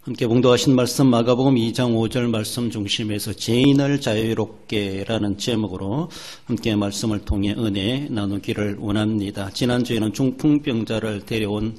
함께 봉독하신 말씀 마가복음 2장 5절 말씀 중심에서 죄인을 자유롭게라는 제목으로 함께 말씀을 통해 은혜 나누기를 원합니다. 지난주에는 중풍병자를 데려온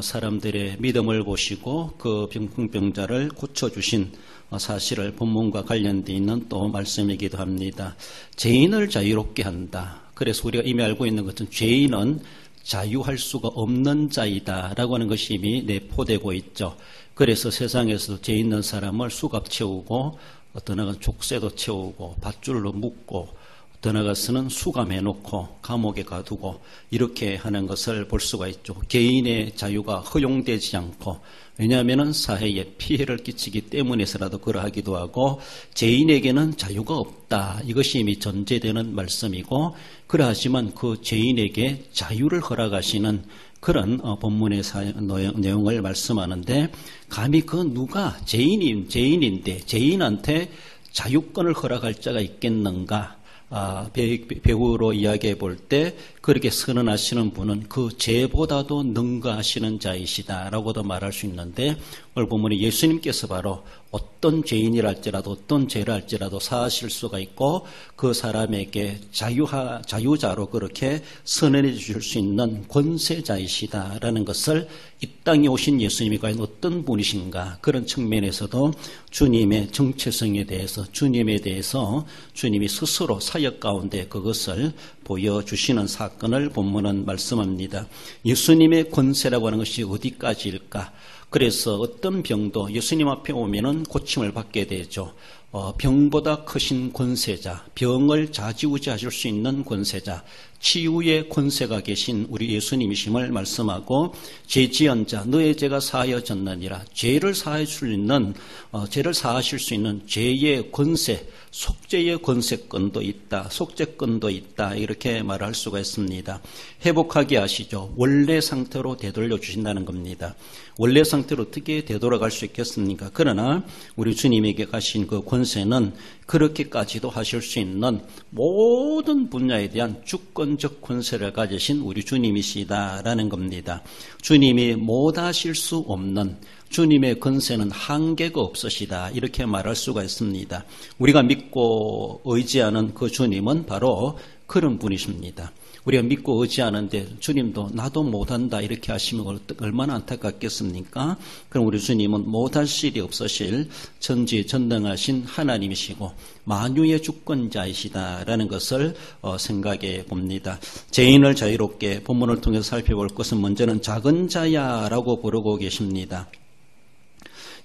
사람들의 믿음을 보시고 그 중풍병자를 고쳐주신 사실을 본문과 관련되어 있는 또 말씀이기도 합니다. 죄인을 자유롭게 한다. 그래서 우리가 이미 알고 있는 것은 죄인은 자유할 수가 없는 자이다 라고 하는 것이 이미 내포되고 있죠. 그래서 세상에서 죄 있는 사람을 수갑 채우고 어떤 나가서 족쇄도 채우고 밧줄로 묶고 어떤 나가서는 수감해놓고 감옥에 가두고 이렇게 하는 것을 볼 수가 있죠. 개인의 자유가 허용되지 않고, 왜냐하면 사회에 피해를 끼치기 때문에서라도 그러하기도 하고, 죄인에게는 자유가 없다. 이것이 이미 전제되는 말씀이고, 그러하지만 그 죄인에게 자유를 허락하시는 그런 본문의 내용을 말씀하는데, 감히 그 누가 죄인인데 죄인한테 자유권을 허락할 자가 있겠는가? 배우로 이야기해 볼 때 그렇게 선언하시는 분은 그 죄보다도 능가하시는 자이시다라고도 말할 수 있는데, 오늘 본문에 예수님께서 바로 어떤 죄인이랄지라도 어떤 죄를 할지라도 사하실 수가 있고 그 사람에게 자유자로 그렇게 선언해 주실 수 있는 권세자이시다라는 것을 이 땅에 오신 예수님이 과연 어떤 분이신가, 그런 측면에서도 주님의 정체성에 대해서, 주님에 대해서 주님이 스스로 사역 가운데 그것을 보여주시는 사건을 본문은 말씀합니다. 예수님의 권세라고 하는 것이 어디까지일까? 그래서 어떤 병도 예수님 앞에 오면은 고침을 받게 되죠. 병보다 크신 권세자, 병을 좌지우지하실 수 있는 권세자, 치유의 권세가 계신 우리 예수님이심을 말씀하고, 죄지은 자 너의 죄가 사하여졌느니라, 죄를 사하실 수 있는 죄의 권세, 속죄의 권세권도 있다, 속죄권도 있다, 이렇게 말할 수가 있습니다. 회복하게 하시죠. 원래 상태로 되돌려 주신다는 겁니다. 원래 상태로 어떻게 되돌아갈 수 있겠습니까? 그러나 우리 주님에게 가신 그 권세는 그렇게까지도 하실 수 있는 모든 분야에 대한 주권적 권세를 가지신 우리 주님이시다라는 겁니다. 주님이 못하실 수 없는, 주님의 권세는 한계가 없으시다, 이렇게 말할 수가 있습니다. 우리가 믿고 의지하는 그 주님은 바로 그런 분이십니다. 우리가 믿고 의지하는데 주님도 나도 못한다 이렇게 하시면 얼마나 안타깝겠습니까? 그럼 우리 주님은 못할 일이 없으실 전지전능하신 하나님이시고 만유의 주권자이시다라는 것을 생각해 봅니다. 죄인을 자유롭게 본문을 통해서 살펴볼 것은 먼저는 작은 자야라고 부르고 계십니다.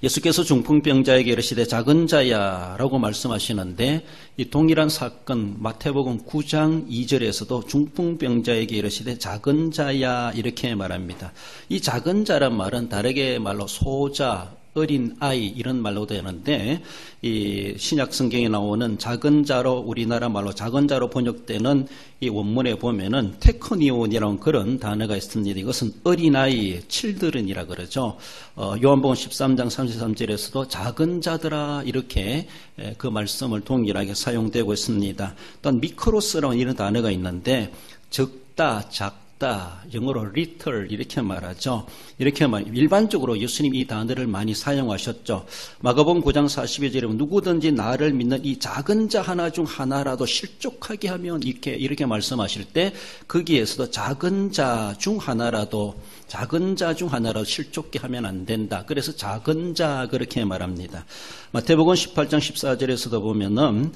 예수께서 중풍병자에게 이르시되 작은 자야라고 말씀하시는데, 이 동일한 사건 마태복음 9장 2절에서도 중풍병자에게 이르시되 작은 자야 이렇게 말합니다. 이 작은 자란 말은 다르게 말로 소자, 어린 아이 이런 말로 되는데, 이 신약 성경에 나오는 작은 자로, 우리나라 말로 작은 자로 번역되는 이 원문에 보면은 테크니온이라는 그런 단어가 있습니다. 이것은 어린아이, 칠드른이라 그러죠. 요한복음 13장 33절에서도 작은 자들아 이렇게 그 말씀을 동일하게 사용되고 있습니다. 또한 미크로스라는 이런 단어가 있는데, 적다, 작다, 영어로 little 이렇게 말하죠. 이렇게 일반적으로 예수님 이 단어를 많이 사용하셨죠. 마가복음 9장 42절에 보면 누구든지 나를 믿는 이 작은 자 하나 중 하나라도 실족하게 하면 이렇게 말씀하실 때, 거기에서도 작은 자 중 하나라도 실족게 하면 안 된다. 그래서 작은 자 그렇게 말합니다. 마태복음 18장 14절에서도 보면은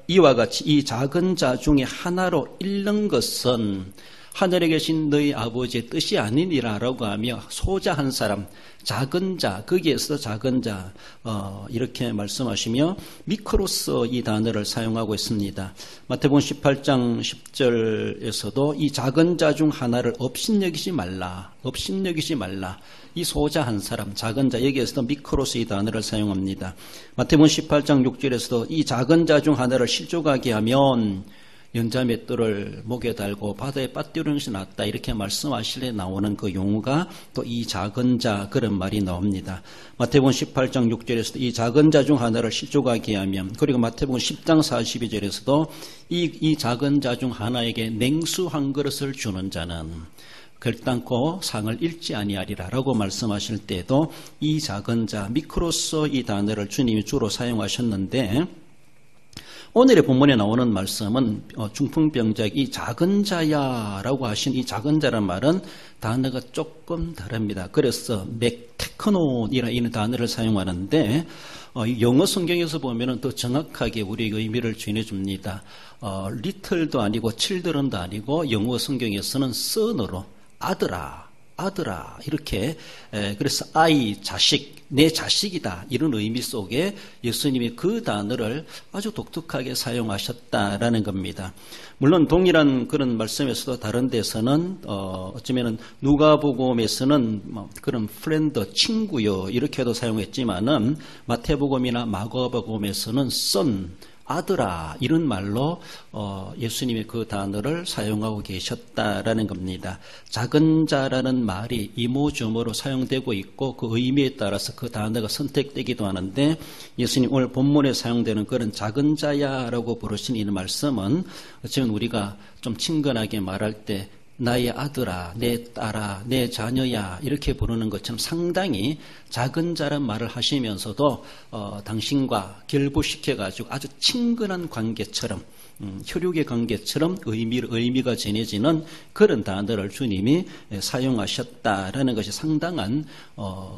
이와 같이 이 작은 자 중에 하나로 잃는 것은 하늘에 계신 너희 아버지의 뜻이 아니니라라고 하며, 소자 한 사람, 작은 자, 거기에서 작은 자 이렇게 말씀하시며 미크로스 이 단어를 사용하고 있습니다. 마태복음 18장 10절에서도 이 작은 자 중 하나를 업신여기지 말라. 이 소자 한 사람, 작은 자, 여기에서도 미크로스 이 단어를 사용합니다. 마태복음 18장 6절에서도 이 작은 자 중 하나를 실족하게 하면 연자맷돌을 목에 달고 바다에 빠뜨리는 것이 낫다, 이렇게 말씀하실래 나오는 그 용어가 또 이 작은 자 그런 말이 나옵니다. 마태복음 18장 6절에서도 이 작은 자 중 하나를 실족하게 하면, 그리고 마태복음 10장 42절에서도 이 작은 자 중 하나에게 냉수 한 그릇을 주는 자는, 결단코 상을 잃지 아니하리라라고 말씀하실 때도 이 작은 자 미크로스 이 단어를 주님이 주로 사용하셨는데 오늘의 본문에 나오는 말씀은 중풍병자에게 이 작은 자야라고 하신 이 작은 자란 말은 단어가 조금 다릅니다. 그래서 맥테크논이라는 단어를 사용하는데 영어 성경에서 보면은 더 정확하게 우리에게 의미를 주인해 줍니다. little도 아니고 children도 아니고 영어 성경에서는 son으로 아들아 이렇게 그래서 아이 자식 내 자식이다 이런 의미 속에 예수님이 그 단어를 아주 독특하게 사용하셨다라는 겁니다. 물론 동일한 그런 말씀에서도 다른 데서는 어쩌면은 누가복음에서는 그런 프렌드 친구요 이렇게도 사용했지만은 마태복음이나 마가복음에서는 son 아들아 이런 말로 예수님이 그 단어를 사용하고 계셨다라는 겁니다. 작은 자라는 말이 이모저모로 사용되고 있고 그 의미에 따라서 그 단어가 선택되기도 하는데 예수님 오늘 본문에 사용되는 그런 작은 자야라고 부르신 이 말씀은 어쩌면 우리가 좀 친근하게 말할 때 나의 아들아, 내 딸아, 내 자녀야 이렇게 부르는 것처럼 상당히 작은 자란 말을 하시면서도 당신과 결부시켜가지고 아주 친근한 관계처럼 혈육의 관계처럼 의미가 전해지는 그런 단어를 주님이 사용하셨다라는 것이 상당한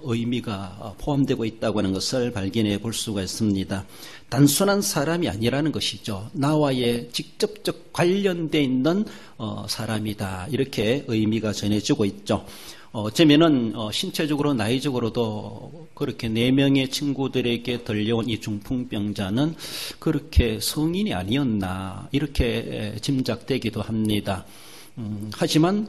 의미가 포함되고 있다고 하는 것을 발견해 볼 수가 있습니다. 단순한 사람이 아니라는 것이죠. 나와의 직접적 관련되어 있는 사람이다. 이렇게 의미가 전해지고 있죠. 어쩌면은 신체적으로 나이적으로도 그렇게 4명의 친구들에게 들려온 이 중풍병자는 그렇게 성인이 아니었나 이렇게 짐작되기도 합니다. 하지만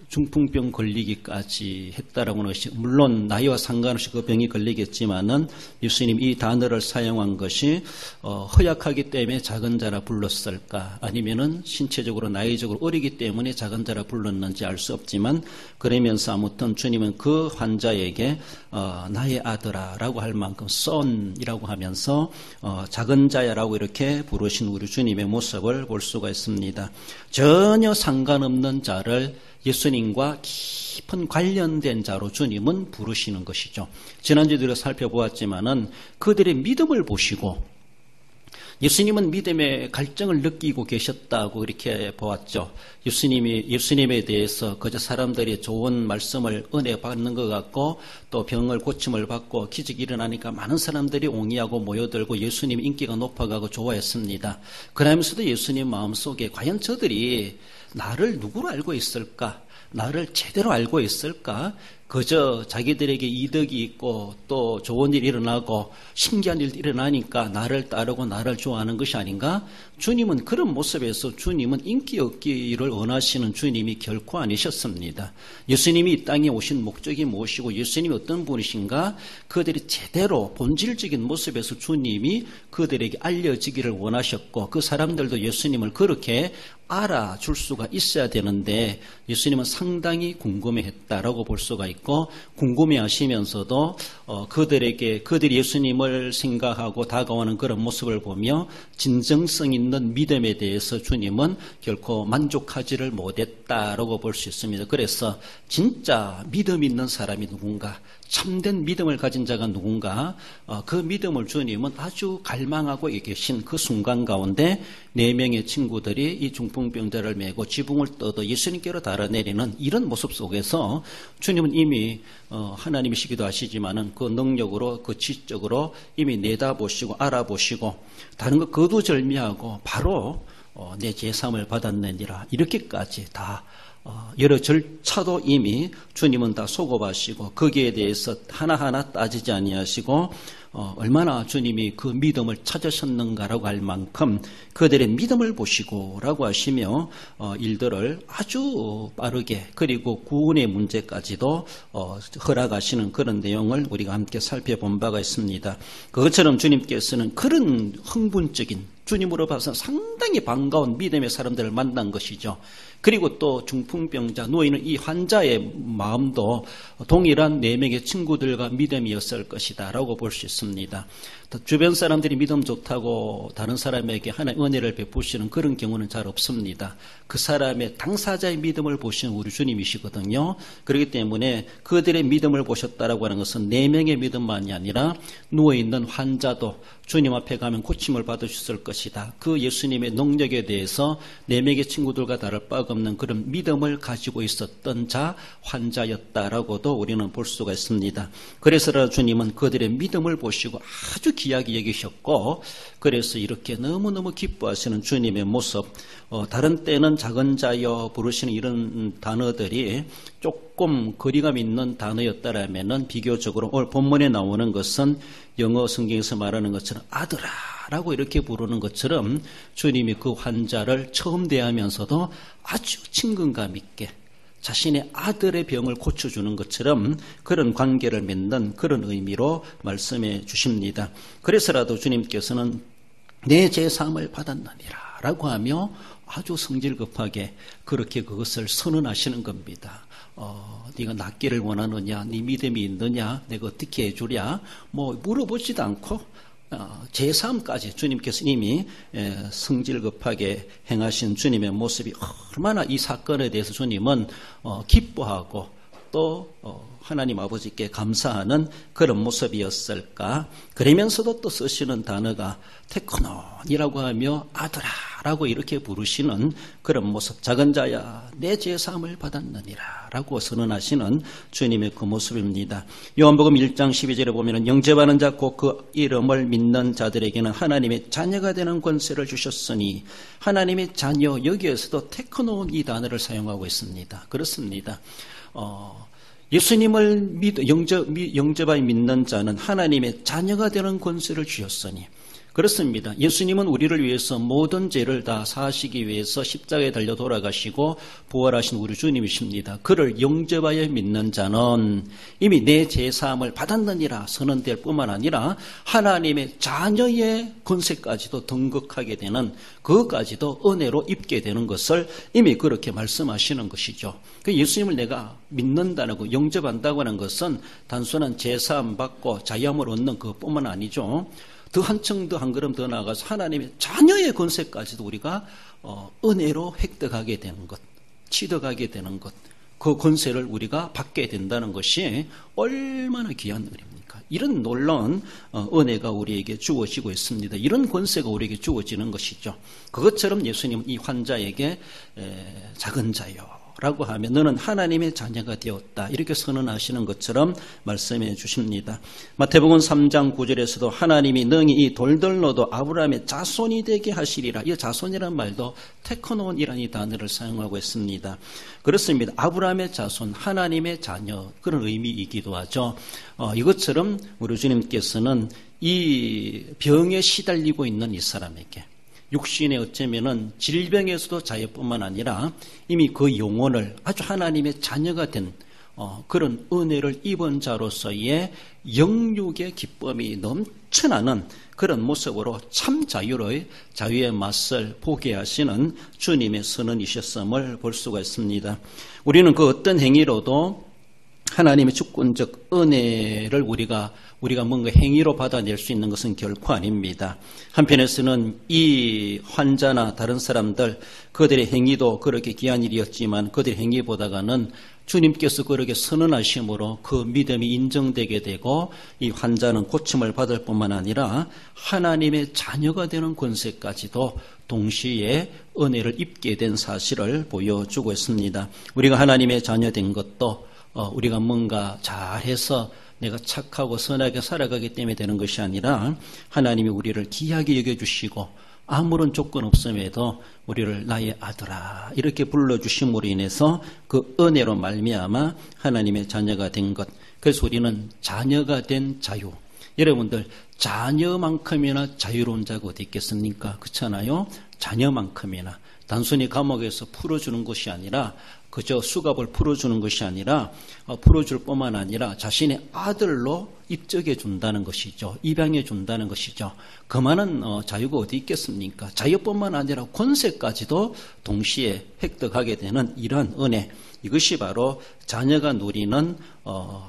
중풍병 걸리기까지 했다라고 하는 것이 물론 나이와 상관없이 그 병이 걸리겠지만은 예수님 이 단어를 사용한 것이 허약하기 때문에 작은 자라 불렀을까 아니면은 신체적으로 나이적으로 어리기 때문에 작은 자라 불렀는지 알 수 없지만 그러면서 아무튼 주님은 그 환자에게 나의 아들아라고 할 만큼 son이라고 하면서 작은 자야라고 이렇게 부르신 우리 주님의 모습을 볼 수가 있습니다. 전혀 상관없는 자를 예수님과 깊은 관련된 자로 주님은 부르시는 것이죠. 지난주에 우리가 살펴보았지만은 그들의 믿음을 보시고 예수님은 믿음의 갈증을 느끼고 계셨다고 이렇게 보았죠. 예수님에 대해서 그저 사람들이 좋은 말씀을 은혜 받는 것 같고 또 병을 고침을 받고 기적이 일어나니까 많은 사람들이 옹이하고 모여들고 예수님 인기가 높아가고 좋아했습니다. 그러면서도 예수님 마음속에 과연 저들이 나를 누구로 알고 있을까? 나를 제대로 알고 있을까? 그저 자기들에게 이득이 있고 또 좋은 일이 일어나고 신기한 일이 일어나니까 나를 따르고 나를 좋아하는 것이 아닌가? 주님은 그런 모습에서 주님은 인기 얻기를 원하시는 주님이 결코 아니셨습니다. 예수님이 이 땅에 오신 목적이 무엇이고 예수님이 어떤 분이신가? 그들이 제대로 본질적인 모습에서 주님이 그들에게 알려지기를 원하셨고 그 사람들도 예수님을 그렇게 알아줄 수가 있어야 되는데 예수님은 상당히 궁금해했다라고 볼 수가 있고 궁금해하시면서도 그들이 예수님을 생각하고 다가오는 그런 모습을 보며 진정성 있는 믿음에 대해서 주님은 결코 만족하지를 못했다라고 볼 수 있습니다. 그래서 진짜 믿음 있는 사람이 누군가 참된 믿음을 가진 자가 누군가 그 믿음을 주님은 아주 갈망하고 계신 그 순간 가운데 4명의 친구들이 이 중풍병자를 메고 지붕을 떠도 예수님께로 달아내리는 이런 모습 속에서 주님은 이미 하나님이시기도 하시지만은 그 능력으로 그 지적으로 이미 내다보시고 알아보시고 다른 거 거두절미하고 바로 내 제삼을 받았느니라 이렇게까지 다 여러 절차도 이미 주님은 다 소급하시고 거기에 대해서 하나하나 따지지 아니하시고 얼마나 주님이 그 믿음을 찾으셨는가라고 할 만큼 그들의 믿음을 보시고라고 하시며 일들을 아주 빠르게 그리고 구원의 문제까지도 허락하시는 그런 내용을 우리가 함께 살펴본 바가 있습니다. 그것처럼 주님께서는 그런 흥분적인 주님으로 봐서 상당히 반가운 믿음의 사람들을 만난 것이죠. 그리고 또 중풍병자 누워있는 이 환자의 마음도 동일한 4명의 친구들과 믿음이었을 것이다 라고 볼 수 있습니다. 주변 사람들이 믿음 좋다고 다른 사람에게 하나님의 은혜를 베푸시는 그런 경우는 잘 없습니다. 그 사람의 당사자의 믿음을 보시는 우리 주님이시거든요. 그렇기 때문에 그들의 믿음을 보셨다라고 하는 것은 4명의 믿음만이 아니라 누워있는 환자도 주님 앞에 가면 고침을 받으셨을 것이다. 그 예수님의 능력에 대해서 4명의 친구들과 다를 바가 없는 그런 믿음을 가지고 있었던 자 환자였다라고도 우리는 볼 수가 있습니다. 그래서 주님은 그들의 믿음을 보시고 아주 귀하게 여기셨고, 그래서 이렇게 너무너무 기뻐하시는 주님의 모습, 다른 때는 작은 자여 부르시는 이런 단어들이 조금 거리감 있는 단어였다라면은 비교적으로 오늘 본문에 나오는 것은 영어 성경에서 말하는 것처럼 아들아 라고 이렇게 부르는 것처럼 주님이 그 환자를 처음 대하면서도 아주 친근감 있게 자신의 아들의 병을 고쳐주는 것처럼 그런 관계를 맺는 그런 의미로 말씀해 주십니다. 그래서라도 주님께서는 내 제사함을 받았느니라 라고 하며 아주 성질급하게 그렇게 그것을 선언하시는 겁니다. 네가 낫기를 원하느냐, 네 믿음이 있느냐, 내가 어떻게 해주랴, 뭐 물어보지도 않고 제3까지 주님께서 이미 성질급하게 행하신 주님의 모습이 얼마나 이 사건에 대해서 주님은 기뻐하고 또 하나님 아버지께 감사하는 그런 모습이었을까. 그러면서도 또 쓰시는 단어가 테크논이라고 하며 아들아 라고 이렇게 부르시는 그런 모습. 작은 자야 내 제사함을 받았느니라 라고 선언하시는 주님의 그 모습입니다. 요한복음 1장 12절에 보면 영접하는 자 곧 그 이름을 믿는 자들에게는 하나님의 자녀가 되는 권세를 주셨으니, 하나님의 자녀, 여기에서도 테크논 이 단어를 사용하고 있습니다. 그렇습니다. 예수님을 영접하여 믿는 자는 하나님의 자녀가 되는 권세를 주셨으니, 그렇습니다. 예수님은 우리를 위해서 모든 죄를 다 사하시기 위해서 십자가에 달려 돌아가시고 부활하신 우리 주님이십니다. 그를 영접하여 믿는 자는 이미 내 제사함을 받았느니라 선언될 뿐만 아니라 하나님의 자녀의 권세까지도 등극하게 되는, 그것까지도 은혜로 입게 되는 것을 이미 그렇게 말씀하시는 것이죠. 예수님을 내가 믿는다는 거, 영접한다고 하는 것은 단순한 제사함 받고 자유함을 얻는 그것뿐만 아니죠. 더 한층 더 한 걸음 더 나아가서 하나님의 자녀의 권세까지도 우리가 은혜로 획득하게 되는 것, 취득하게 되는 것, 그 권세를 우리가 받게 된다는 것이 얼마나 귀한 은혜입니까? 이런 놀라운 은혜가 우리에게 주어지고 있습니다. 이런 권세가 우리에게 주어지는 것이죠. 그것처럼 예수님은 이 환자에게 작은 자요 라고 하면 너는 하나님의 자녀가 되었다 이렇게 선언하시는 것처럼 말씀해 주십니다. 마태복음 3장 9절에서도 하나님이 능히 이 돌들로도 아브라함의 자손이 되게 하시리라. 이 자손이라는 말도 테크논이라는 이 단어를 사용하고 있습니다. 그렇습니다. 아브라함의 자손, 하나님의 자녀, 그런 의미이기도 하죠. 이것처럼 우리 주님께서는 이 병에 시달리고 있는 이 사람에게 육신에 어쩌면은 질병에서도 자유뿐만 아니라 이미 그 영혼을 아주 하나님의 자녀가 된 그런 은혜를 입은 자로서의 영육의 기쁨이 넘쳐나는 그런 모습으로 참 자유의 맛을 보게 하시는 주님의 선언이셨음을 볼 수가 있습니다. 우리는 그 어떤 행위로도 하나님의 주권적 은혜를 우리가 뭔가 행위로 받아낼 수 있는 것은 결코 아닙니다. 한편에서는 이 환자나 다른 사람들 그들의 행위도 그렇게 귀한 일이었지만 그들의 행위보다는 주님께서 그렇게 선언하심으로 그 믿음이 인정되게 되고 이 환자는 고침을 받을 뿐만 아니라 하나님의 자녀가 되는 권세까지도 동시에 은혜를 입게 된 사실을 보여주고 있습니다. 우리가 하나님의 자녀 된 것도 우리가 뭔가 잘해서 내가 착하고 선하게 살아가기 때문에 되는 것이 아니라 하나님이 우리를 귀하게 여겨주시고 아무런 조건 없음에도 우리를 나의 아들아 이렇게 불러주심으로 인해서 그 은혜로 말미암아 하나님의 자녀가 된 것. 그래서 우리는 자녀가 된 자유. 여러분들 자녀만큼이나 자유로운 자가 어디 있겠습니까? 그렇잖아요. 자녀만큼이나 단순히 감옥에서 풀어주는 것이 아니라 그저 수갑을 풀어주는 것이 아니라 풀어줄 뿐만 아니라 자신의 아들로 입적해 준다는 것이죠. 입양해 준다는 것이죠. 그만한 자유가 어디 있겠습니까? 자유뿐만 아니라 권세까지도 동시에 획득하게 되는 이러한 은혜, 이것이 바로 자녀가 누리는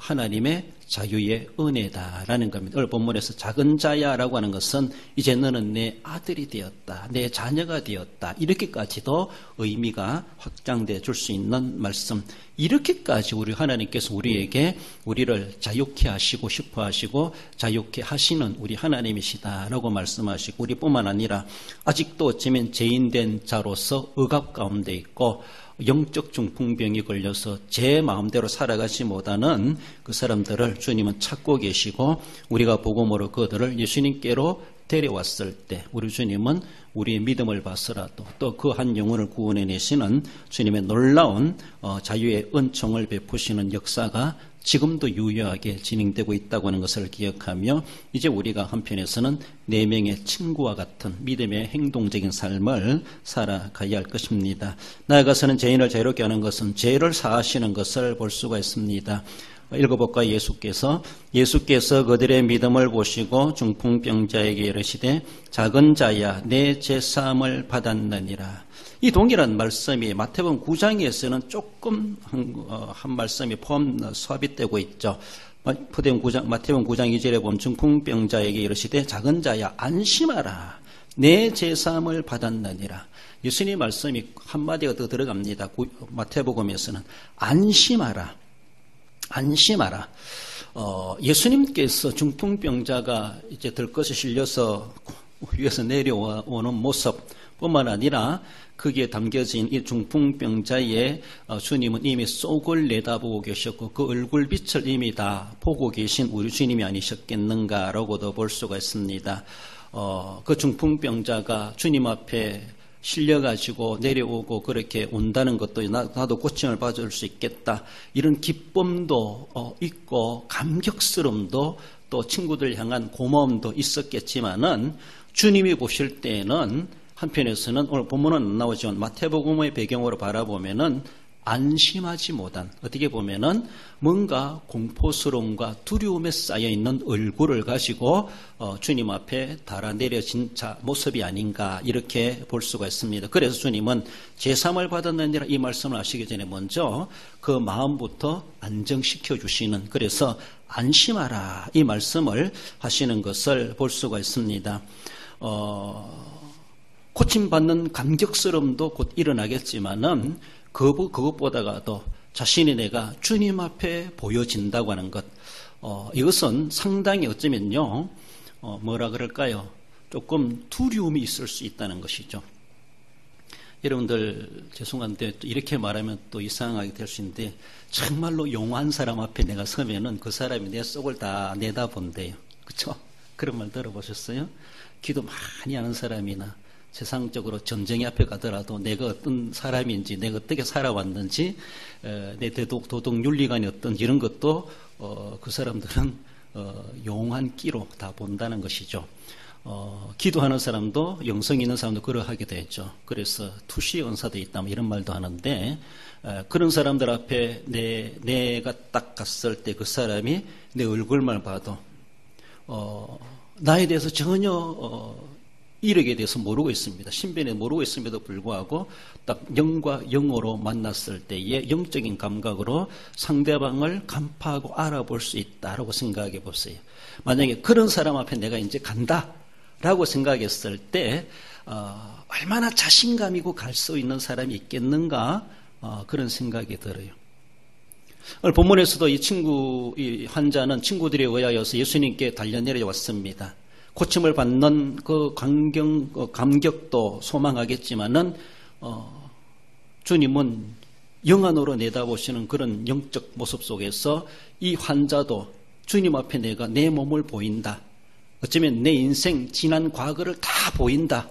하나님의 자유의 은혜다라는 겁니다. 오늘 본문에서 작은 자야라고 하는 것은 이제 너는 내 아들이 되었다, 내 자녀가 되었다, 이렇게까지도 의미가 확장돼 줄 수 있는 말씀. 이렇게까지 우리 하나님께서 우리를 자유케 하시고 싶어 하시고 자유케 하시는 우리 하나님이시다라고 말씀하시고, 우리뿐만 아니라 아직도 어쩌면 죄인된 자로서 억압 가운데 있고 영적 중풍병이 걸려서 제 마음대로 살아가지 못하는 그 사람들을 주님은 찾고 계시고, 우리가 복음으로 그들을 예수님께로 데려왔을 때 우리 주님은 우리의 믿음을 봐서라도 또 그 한 영혼을 구원해내시는 주님의 놀라운 자유의 은총을 베푸시는 역사가 지금도 유효하게 진행되고 있다고 하는 것을 기억하며, 이제 우리가 한편에서는 4명의 친구와 같은 믿음의 행동적인 삶을 살아가야 할 것입니다. 나아가서는 죄인을 자유롭게 하는 것은 죄를 사하시는 것을 볼 수가 있습니다. 읽어볼까? 예수께서 그들의 믿음을 보시고 중풍병자에게 이르시되 작은 자야 내 죄사함을 받았느니라. 이 동일한 말씀이 마태복음 9장에서는 조금 한 말씀이 삽입되고 있죠. 마태복음 9장 2절에 보면 중풍병자에게 이르시되 작은 자야 안심하라 내 죄사함을 받았느니라. 예수님 말씀이 한마디가 더 들어갑니다. 마태복음에서는 안심하라. 예수님께서 중풍병자가 이제 들것에 실려서 위에서 내려오는 모습뿐만 아니라 거기에 담겨진 이 중풍병자의 주님은 이미 속을 내다보고 계셨고 그 얼굴빛을 이미 다 보고 계신 우리 주님이 아니셨겠는가라고도 볼 수가 있습니다. 그 중풍병자가 주님 앞에 실려가지고 내려오고 그렇게 온다는 것도 나도 고침을 받을 수 있겠다, 이런 기쁨도 있고 감격스러움도 또 친구들 향한 고마움도 있었겠지만은, 주님이 보실 때에는 한편에서는 오늘 본문은 안 나오지만 마태복음의 배경으로 바라보면은 안심하지 못한, 어떻게 보면은 뭔가 공포스러움과 두려움에 쌓여 있는 얼굴을 가지고 주님 앞에 달아내려진 모습이 아닌가, 이렇게 볼 수가 있습니다. 그래서 주님은 제삼을 받았느니라 이 말씀을 하시기 전에 먼저 그 마음부터 안정시켜 주시는, 그래서 안심하라 이 말씀을 하시는 것을 볼 수가 있습니다. 고침받는 감격스러움도 곧 일어나겠지만은 그것보다도 자신이 내가 주님 앞에 보여진다고 하는 것, 이것은 상당히 어쩌면요, 뭐라 그럴까요? 조금 두려움이 있을 수 있다는 것이죠. 여러분들 죄송한데 또 이렇게 말하면 또 이상하게 될 수 있는데, 정말로 용한 사람 앞에 내가 서면은 그 사람이 내 속을 다 내다본대요. 그렇죠? 그런 말 들어보셨어요? 기도 많이 하는 사람이나 세상적으로 전쟁의 앞에 가더라도 내가 어떤 사람인지, 내가 어떻게 살아왔는지, 내 도덕 윤리관이 어떤지 이런 것도 그 사람들은 용한 끼로 다 본다는 것이죠. 기도하는 사람도, 영성 있는 사람도 그러하게 되죠. 그래서 투시의 은사도 있다 이런 말도 하는데, 그런 사람들 앞에 내가 딱 갔을 때 그 사람이 내 얼굴만 봐도 나에 대해서 전혀 이력에 대해서 모르고 있습니다. 신변에 모르고 있음에도 불구하고 딱 영과 영으로 만났을 때의 영적인 감각으로 상대방을 간파하고 알아볼 수 있다라고 생각해 보세요. 만약에 그런 사람 앞에 내가 이제 간다라고 생각했을 때 얼마나 자신감이고 갈 수 있는 사람이 있겠는가, 그런 생각이 들어요. 오늘 본문에서도 이 환자는 친구들에 의하여서 예수님께 달려내려 왔습니다. 고침을 받는 그 감격도 소망하겠지만은 주님은 영안으로 내다보시는 그런 영적 모습 속에서 이 환자도 주님 앞에 내가 내 몸을 보인다, 어쩌면 내 인생 지난 과거를 다 보인다,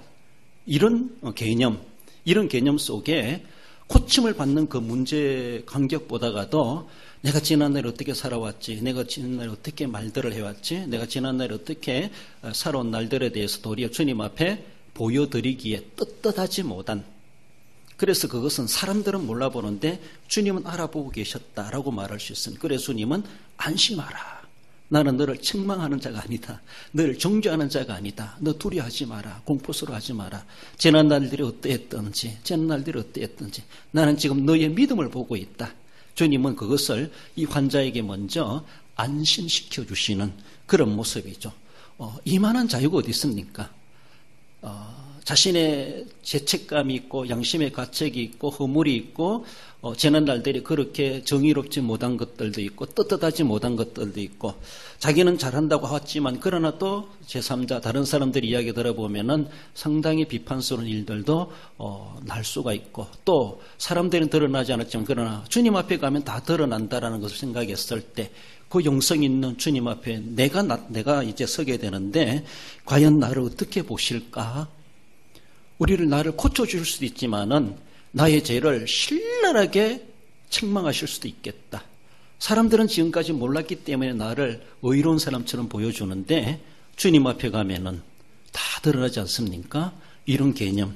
이런 개념 속에 고침을 받는 그 문제 간격보다가도 내가 지난날에 어떻게 살아왔지, 내가 지난날에 어떻게 말들을 해왔지, 내가 지난날에 어떻게 살아온 날들에 대해서 도리어 주님 앞에 보여드리기에 떳떳하지 못한, 그래서 그것은 사람들은 몰라보는데 주님은 알아보고 계셨다라고 말할 수 있습니다. 그래서 주님은 안심하라. 나는 너를 책망하는 자가 아니다. 너를 정죄하는 자가 아니다. 너 두려워하지 마라. 공포스러워하지 마라. 지난 날들이 어떠했던지 나는 지금 너의 믿음을 보고 있다. 주님은 그것을 이 환자에게 먼저 안심시켜 주시는 그런 모습이죠. 이만한 자유가 어디 있습니까? 자신의 죄책감이 있고 양심의 가책이 있고 허물이 있고 지난 날들이 그렇게 정의롭지 못한 것들도 있고 떳떳하지 못한 것들도 있고 자기는 잘한다고 하지만 그러나 또 제3자 다른 사람들 이야기 들어보면은 상당히 비판스러운 일들도 날 수가 있고 또 사람들은 드러나지 않았지만 그러나 주님 앞에 가면 다 드러난다라는 것을 생각했을 때 그 영성 있는 주님 앞에 내가 이제 서게 되는데 과연 나를 어떻게 보실까? 나를 고쳐주실 수도 있지만은 나의 죄를 신랄하게 책망하실 수도 있겠다. 사람들은 지금까지 몰랐기 때문에 나를 의로운 사람처럼 보여주는데 주님 앞에 가면은 다 드러나지 않습니까? 이런 개념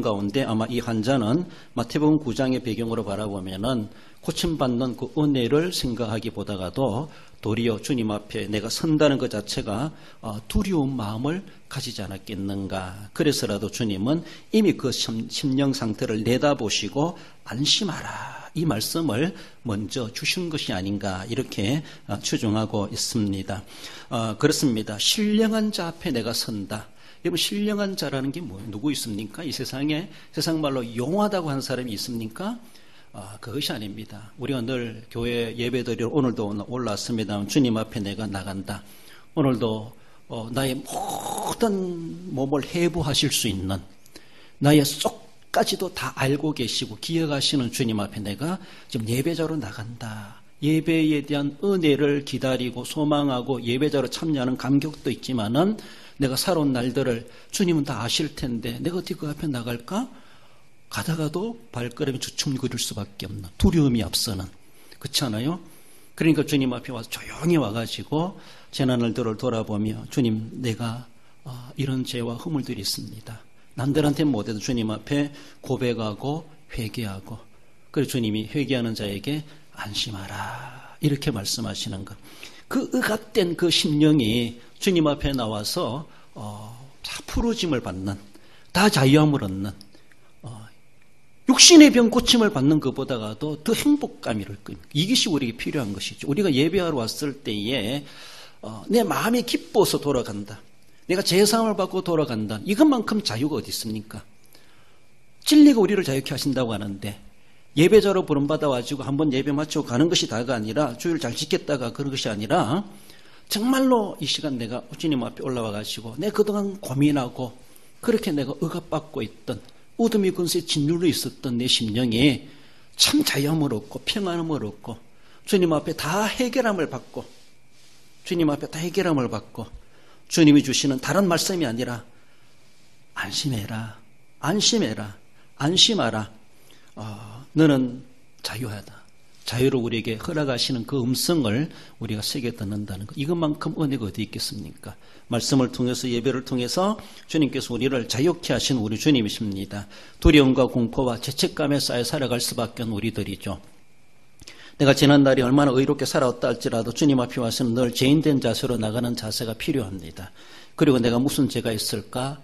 가운데 아마 이 환자는 마태복음 9장의 배경으로 바라보면은 고침받는 그 은혜를 생각하기보다가도 도리어 주님 앞에 내가 선다는 것 자체가 두려운 마음을 가지지 않았겠는가. 그래서라도 주님은 이미 그 심령 상태를 내다보시고 안심하라. 이 말씀을 먼저 주신 것이 아닌가 이렇게 추정하고 있습니다. 그렇습니다. 신령한 자 앞에 내가 선다. 여러분 신령한 자라는 게 누구 있습니까? 이 세상 말로 용하다고 하는 사람이 있습니까? 그것이 아닙니다. 우리가 늘 교회 예배드리러 오늘도 올라왔습니다. 주님 앞에 내가 나간다. 오늘도 나의 모든 몸을 해부하실 수 있는 나의 속까지도 다 알고 계시고 기억하시는 주님 앞에 내가 지금 예배자로 나간다. 예배에 대한 은혜를 기다리고 소망하고 예배자로 참여하는 감격도 있지만은 내가 살아온 날들을 주님은 다 아실 텐데 내가 어떻게 그 앞에 나갈까? 가다가도 발걸음이 주춤거릴 수밖에 없는 두려움이 앞서는 그렇지 않아요? 그러니까 주님 앞에 와서 조용히 와가지고 재난을들을 돌아보며 주님 내가 이런 죄와 허물들이 있습니다. 남들한테 못해도 주님 앞에 고백하고 회개하고 그래서 주님이 회개하는 자에게 안심하라 이렇게 말씀하시는 것. 그 의각된 그 심령이 주님 앞에 나와서 다 풀어짐을 받는 다 자유함을 얻는 육신의 병 고침을 받는 것보다도 더 행복감이랄 겁니다. 이것이 우리에게 필요한 것이죠. 우리가 예배하러 왔을 때에 내 마음이 기뻐서 돌아간다. 내가 제사함을 받고 돌아간다. 이것만큼 자유가 어디 있습니까? 진리가 우리를 자유케 하신다고 하는데 예배자로 부름받아가지고 한번 예배 마치고 가는 것이 다가 아니라 주일 잘 지켰다가 그런 것이 아니라 정말로 이 시간 내가 주님 앞에 올라와가지고 내가 그동안 고민하고 그렇게 내가 억압받고 있던 어둠의 근세에 짓눌려 있었던 내 심령이 참 자유함을 얻고 평안함을 얻고 주님 앞에 다 해결함을 받고 주님이 주시는 다른 말씀이 아니라 안심하라. 너는 자유하다. 자유를 우리에게 허락하시는 그 음성을 우리가 세게 듣는다는 것. 이것만큼 은혜가 어디 있겠습니까? 말씀을 통해서 예배를 통해서 주님께서 우리를 자유케 하신 우리 주님이십니다. 두려움과 공포와 죄책감에 쌓여 살아갈 수밖에 없는 우리들이죠. 내가 지난날이 얼마나 의롭게 살아왔다 할지라도 주님 앞에 와서는 늘 죄인된 자세로 나가는 자세가 필요합니다. 그리고 내가 무슨 죄가 있을까?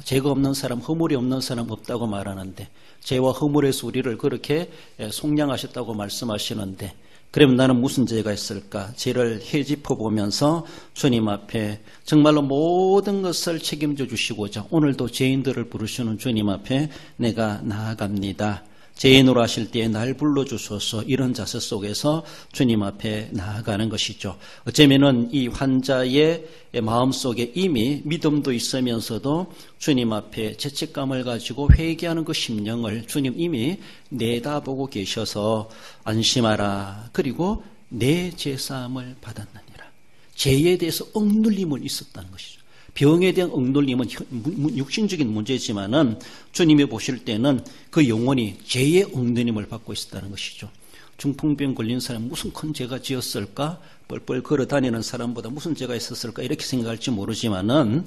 죄가 없는 사람, 허물이 없는 사람 없다고 말하는데 죄와 허물에서 우리를 그렇게 속량하셨다고 말씀하시는데 그러면 나는 무슨 죄가 있을까? 죄를 헤집어 보면서 주님 앞에 정말로 모든 것을 책임져 주시고자 오늘도 죄인들을 부르시는 주님 앞에 내가 나아갑니다. 죄인으로 하실 때에 날 불러주소서 이런 자세 속에서 주님 앞에 나아가는 것이죠. 어쩌면은 이 환자의 마음속에 이미 믿음도 있으면서도 주님 앞에 죄책감을 가지고 회개하는 그 심령을 주님 이미 내다보고 계셔서 안심하라. 그리고 내 죄사함을 받았느니라. 죄에 대해서 억눌림을 있었다는 것이죠. 병에 대한 억눌림은 육신적인 문제지만은 주님이 보실 때는 그 영혼이 죄의 억눌림을 받고 있었다는 것이죠. 중풍병 걸린 사람이 무슨 큰 죄가 지었을까? 뻘뻘 걸어 다니는 사람보다 무슨 죄가 있었을까? 이렇게 생각할지 모르지만은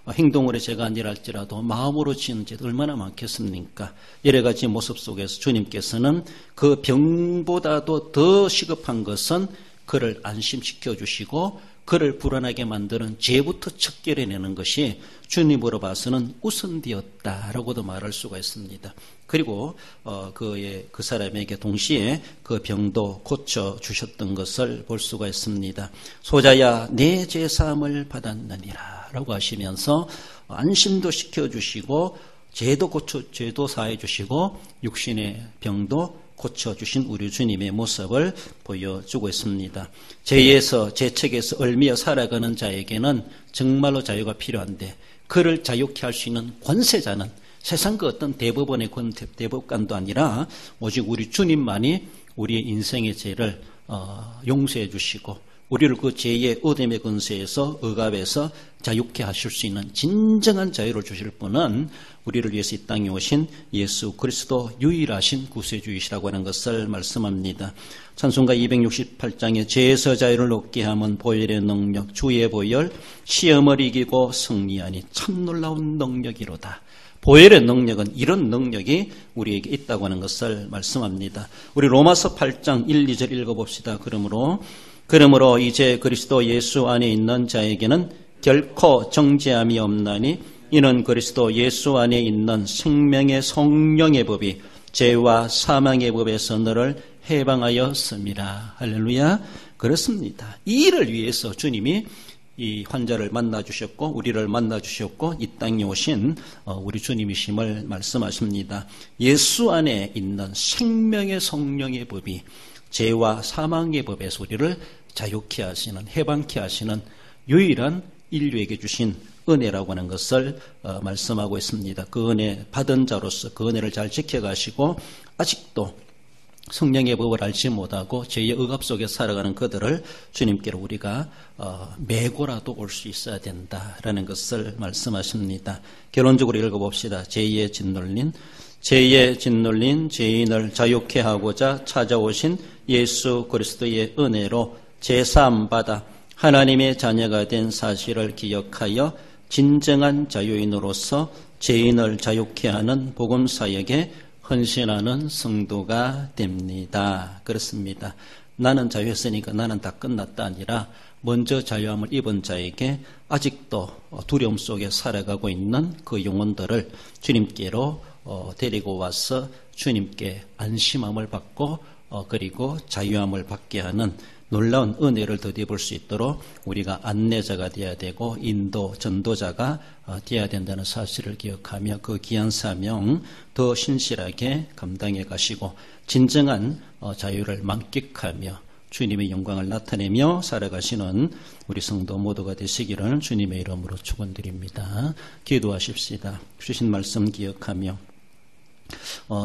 행동으로 죄가 아니랄지라도 마음으로 지은 죄도 얼마나 많겠습니까? 여러 가지 모습 속에서 주님께서는 그 병보다도 더 시급한 것은 그를 안심시켜 주시고 그를 불안하게 만드는 죄부터 척결해내는 것이 주님으로 봐서는 우선되었다라고도 말할 수가 있습니다. 그리고 그 사람에게 동시에 그 병도 고쳐주셨던 것을 볼 수가 있습니다. 소자야 내 죄사함을 받았느니라 라고 하시면서 안심도 시켜주시고 죄도 사해주시고 육신의 병도 고쳐주신 우리 주님의 모습을 보여주고 있습니다. 죄에서 죄책에서 얽매여 살아가는 자에게는 정말로 자유가 필요한데 그를 자유케 할 수 있는 권세자는 세상 그 어떤 대법원의 대법관도 아니라 오직 우리 주님만이 우리의 인생의 죄를 용서해 주시고 우리를 그 죄의 어둠의 권세에서 억압에서 자유케 하실 수 있는 진정한 자유를 주실 분은 우리를 위해서 이 땅에 오신 예수 그리스도 유일하신 구세주이시라고 하는 것을 말씀합니다. 찬송가 268장에 죄에서 자유를 얻게 함은 보혈의 능력 주의 보혈 시험을 이기고 승리하니 참 놀라운 능력이로다. 보혈의 능력은 이런 능력이 우리에게 있다고 하는 것을 말씀합니다. 우리 로마서 8장 1, 2절 읽어봅시다. 그러므로 이제 그리스도 예수 안에 있는 자에게는 결코 정죄함이 없나니 이는 그리스도 예수 안에 있는 생명의 성령의 법이 죄와 사망의 법에서 너를 해방하였습니다. 할렐루야. 그렇습니다. 이 일을 위해서 주님이 이 환자를 만나주셨고 우리를 만나주셨고 이 땅에 오신 우리 주님이심을 말씀하십니다. 예수 안에 있는 생명의 성령의 법이 죄와 사망의 법에서 우리를 자유케 하시는 해방케 하시는 유일한 인류에게 주신 은혜라고 하는 것을 말씀하고 있습니다. 그 은혜 받은 자로서 그 은혜를 잘 지켜가시고 아직도 성령의 법을 알지 못하고 죄의 억압 속에 살아가는 그들을 주님께로 우리가 메고라도 올 수 있어야 된다라는 것을 말씀하십니다. 결론적으로 읽어봅시다. 죄의 짓눌린 죄인을 자유케 하고자 찾아오신 예수 그리스도의 은혜로 제사함 받아 하나님의 자녀가 된 사실을 기억하여 진정한 자유인으로서 죄인을 자유케 하는 복음사역에 헌신하는 성도가 됩니다. 그렇습니다. 나는 자유했으니까 나는 다 끝났다 아니라 먼저 자유함을 입은 자에게 아직도 두려움 속에 살아가고 있는 그 영혼들을 주님께로 데리고 와서 주님께 안심함을 받고 그리고 자유함을 받게 하는 놀라운 은혜를 덧입을 수 있도록 우리가 안내자가 되어야 되고 전도자가 되어야 된다는 사실을 기억하며 그 귀한 사명 더 신실하게 감당해 가시고 진정한 자유를 만끽하며 주님의 영광을 나타내며 살아가시는 우리 성도 모두가 되시기를 주님의 이름으로 축원드립니다. 기도하십시다. 주신 말씀 기억하며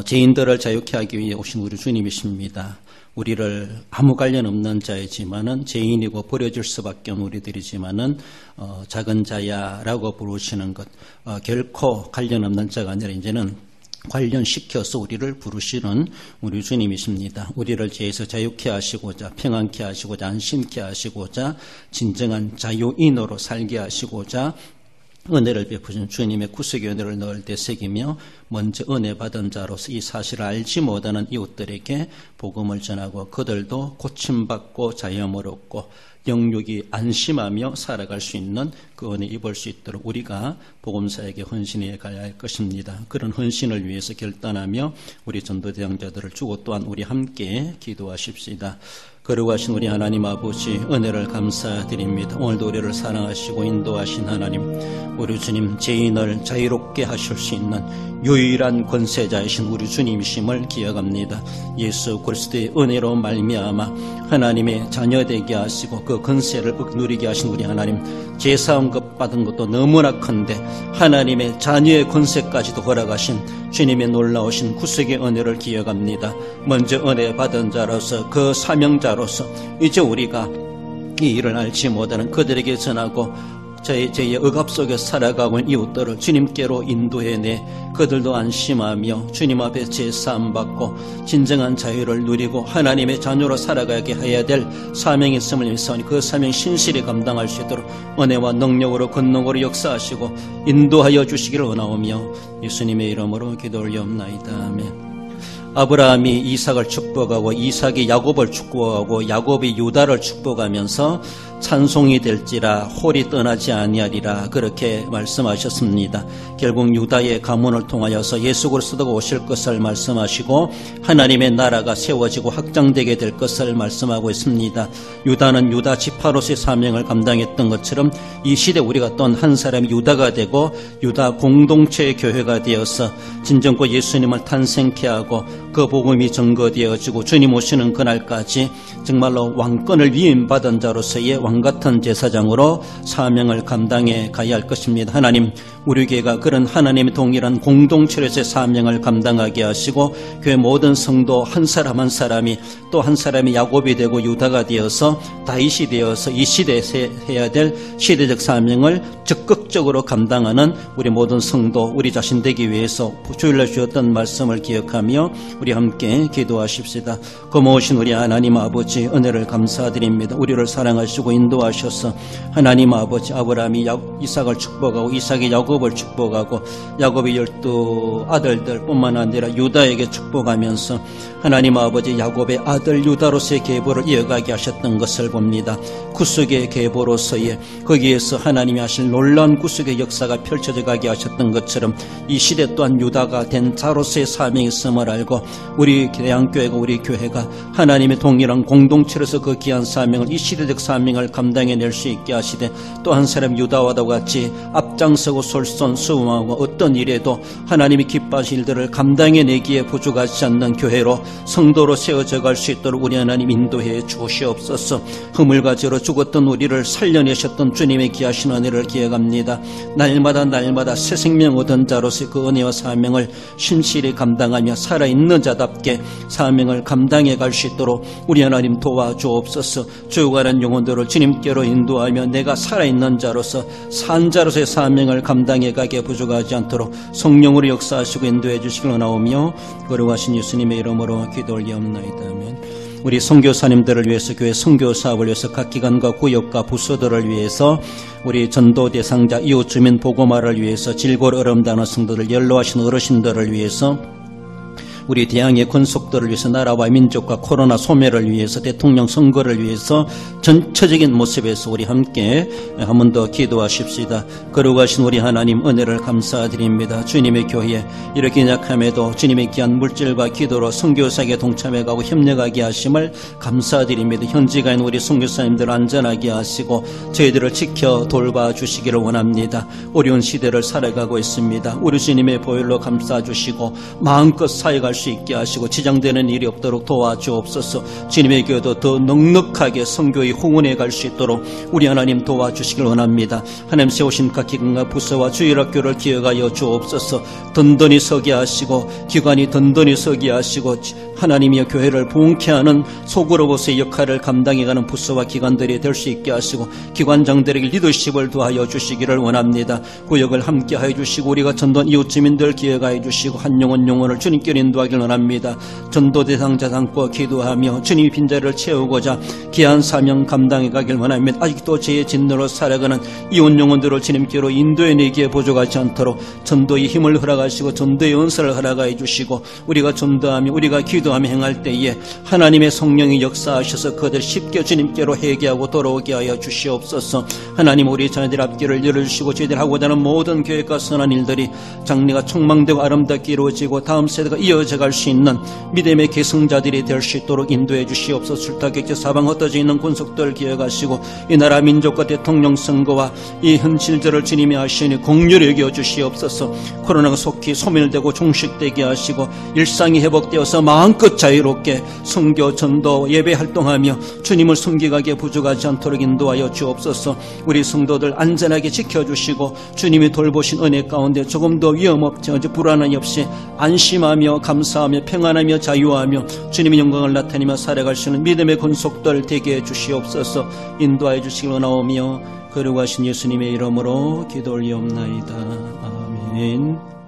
죄인들을 자유케 하기 위해 오신 우리 주님이십니다. 우리를 아무 관련 없는 자이지만은 죄인이고 버려질 수밖에 없는 우리들이지만은 작은 자야라고 부르시는 것 결코 관련 없는 자가 아니라 이제는 관련시켜서 우리를 부르시는 우리 주님이십니다. 우리를 죄에서 자유케 하시고자 평안케 하시고자 안심케 하시고자 진정한 자유인으로 살게 하시고자 은혜를 베푸신 주님의 구속의 은혜를 늘 되새기며 먼저 은혜 받은 자로서 이 사실을 알지 못하는 이웃들에게 복음을 전하고 그들도 고침받고 자유함을 얻고 영육이 안심하며 살아갈 수 있는 그 은혜 입을 수 있도록 우리가 복음사에게 헌신해 가야 할 것입니다. 그런 헌신을 위해서 결단하며 우리 전도대장자들을 주고 또한 우리 함께 기도하십시다. 거룩하신 우리 하나님 아버지 은혜를 감사드립니다. 오늘도 우리를 사랑하시고 인도하신 하나님, 우리 주님 죄인을 자유롭게 하실 수 있는 유일한 권세자이신 우리 주님이심을 기억합니다. 예수 그리스도의 은혜로 말미암아 하나님의 자녀되게 하시고 그 권세를 누리게 하신 우리 하나님, 제사한 것 받은 것도 너무나 큰데 하나님의 자녀의 권세까지도 허락하신 주님의 놀라우신 구속의 은혜를 기억합니다. 먼저 은혜 받은 자로서 그 사명자로서 이제 우리가 이 일을 알지 못하는 그들에게 전하고 제 억압 속에 살아가고 있는 이웃들을 주님께로 인도해내 그들도 안심하며 주님 앞에 제사함받고 진정한 자유를 누리고 하나님의 자녀로 살아가게 해야 될 사명이 있음을 믿사오니 그 사명 신실히 감당할 수 있도록 은혜와 능력으로 권능으로 역사하시고 인도하여 주시기를 원하오며 예수님의 이름으로 기도 올리옵나이다. 아멘. 아브라함이 이삭을 축복하고 이삭이 야곱을 축복하고 야곱이 유다를 축복하면서 찬송이 될지라 홀이 떠나지 아니하리라 그렇게 말씀하셨습니다. 결국 유다의 가문을 통하여서 예수 그리스도가 오실 것을 말씀하시고 하나님의 나라가 세워지고 확장되게 될 것을 말씀하고 있습니다. 유다는 유다 지파로서의 사명을 감당했던 것처럼 이 시대 우리가 또 한 사람이 유다가 되고 유다 공동체의 교회가 되어서 진정과 예수님을 탄생케 하고 그 복음이 증거되어지고 주님 오시는 그날까지 정말로 왕권을 위임받은 자로서의 왕같은 제사장으로 사명을 감당해 가야 할 것입니다. 하나님, 우리 교회가 그런 하나님의 동일한 공동체로서의 사명을 감당하게 하시고 교회 모든 성도 한 사람 한 사람이 또 한 사람이 야곱이 되고 유다가 되어서 다윗이 되어서 이 시대에 해야 될 시대적 사명을 적극적으로 감당하는 우리 모든 성도 우리 자신 되기 위해서 주일날 주셨던 말씀을 기억하며 우리 함께 기도하십시다. 고마우신 우리 하나님 아버지 은혜를 감사드립니다. 우리를 사랑하시고 인도하셔서 하나님 아버지 아브라함이 이삭을 축복하고 이삭이 야곱을 축복하고 야곱이 12 아들들 뿐만 아니라 유다에게 축복하면서 하나님 아버지 야곱의 아들 유다로서의 계보를 이어가게 하셨던 것을 봅니다. 구속의 계보로서의 거기에서 하나님이 하실 놀라운 구속의 역사가 펼쳐져 가게 하셨던 것처럼 이 시대 또한 유다가 된 자로서의 사명이 있음을 알고 우리 대한교회가 우리 교회가 하나님의 동일한 공동체로서 그 귀한 사명을 이 시대적 사명을 감당해낼 수 있게 하시되 또 한 사람 유다와도 같이 앞장서고 솔선수범하고 어떤 일에도 하나님이 기뻐하실 일들을 감당해내기에 부족하지 않는 교회로 성도로 세워져 갈 수 있도록 우리 하나님 인도해 주시옵소서. 허물과제로 죽었던 우리를 살려내셨던 주님의 귀하신 은혜를 기억합니다. 날마다 새 생명 얻은 자로서 그 은혜와 사명을 신실히 감당하며 살아있는 자답게 사명을 감당해 갈 수 있도록 우리 하나님 도와주옵소서. 죽어가는 영혼들을 주님께로 인도하며 내가 살아있는 자로서 산 자로서의 사명을 감당해 가게 부족하지 않도록 성령으로 역사하시고 인도해 주시길 원하오며 거룩하신 예수님의 이름으로 기도 올리옵나이다. 아멘. 우리 선교사님들을 위해서 교회 선교사업을 위해서 각 기관과 구역과 부서들을 위해서 우리 전도 대상자 이웃주민 보고마를 위해서 질골 어려움당하는 성도들 연로하신 어르신들을 위해서 우리 대항의 권속들을 위해서 나라와 민족과 코로나 소멸을 위해서 대통령 선거를 위해서 전체적인 모습에서 우리 함께 한 번 더 기도하십시다. 거룩하신 우리 하나님 은혜를 감사드립니다. 주님의 교회에 이렇게 약함에도 주님의 귀한 물질과 기도로 선교사에게 동참해가고 협력하게 하심을 감사드립니다. 현지가 있는 우리 선교사님들 안전하게 하시고 저희들을 지켜 돌봐주시기를 원합니다. 어려운 시대를 살아가고 있습니다. 우리 주님의 보혈로 감싸주시고 마음껏 사역할 수 있게 하시고 지장되는 일이 없도록 도와주옵소서. 주님의 교회도 더 넉넉하게 선교의 후원해 갈 수 있도록 우리 하나님 도와주시길 원합니다. 하나님 세우신 각 기관과 부서와 주일학교를 기억하여 주옵소서. 든든히 서게 하시고 기관이 든든히 서게 하시고 하나님의 교회를 부흥케 하는 소그룹으로서의 역할을 감당해가는 부서와 기관들이 될 수 있게 하시고 기관장들에게 리더십을 도하여 주시기를 원합니다. 구역을 함께 하여 주시고 우리가 전도 이웃주민들 기억하여 주시고 한 영혼을 주님께 인도하기를 원합니다. 전도 대상자 삼고 기도하며 주님의 빈자리를 채우고자 귀한 사명 감당해 가길 원합니다. 아직도 죄의 진노로 살아가는 이웃 영혼들을 주님께로 인도해내기에 부족하지 않도록 전도의 힘을 허락하시고 전도의 은사를 허락하여 주시고 우리가 전도하며 우리가 기도하며 행할 때에 하나님의 성령이 역사하셔서 그들 쉽게 주님께로 회개하고 돌아오게 하여 주시옵소서. 하나님 우리 자녀들 앞길을 열어주시고 저희들 하고자 하는 모든 계획과 선한 일들이 장래가 촉망되고 아름답게 이루어지고 다음 세대가 이어져 갈 수 있는 믿음의 계승자들이 될 수 있도록 인도해 주시옵소서. 출타객제 사방 흩어져 있는 군속들 기억하시고 이 나라 민족과 대통령 선거와 이 현실들을 주님이 하시니 공률히 여겨 주시옵소서. 코로나가 속히 소멸되고 종식되게 하시고 일상이 회복되어서 마음껏 자유롭게 선교 전도 예배 활동하며 주님을 섬기가게 부족하지 않도록 인도하여 주옵소서. 우리 성도들 안전하게 지켜주시고 주님이 돌보신 은혜 가운데 조금도 위험 없이 불안함이 없이 안심하며 감사하며 평안하며 자유하며 주님의 영광을 나타내며 살아갈 수 있는 믿음의 권속들 되게 해주시옵소서. 인도하여 주시기로 나오며 거룩하신 예수님의 이름으로 기도 올리옵나이다. 아멘.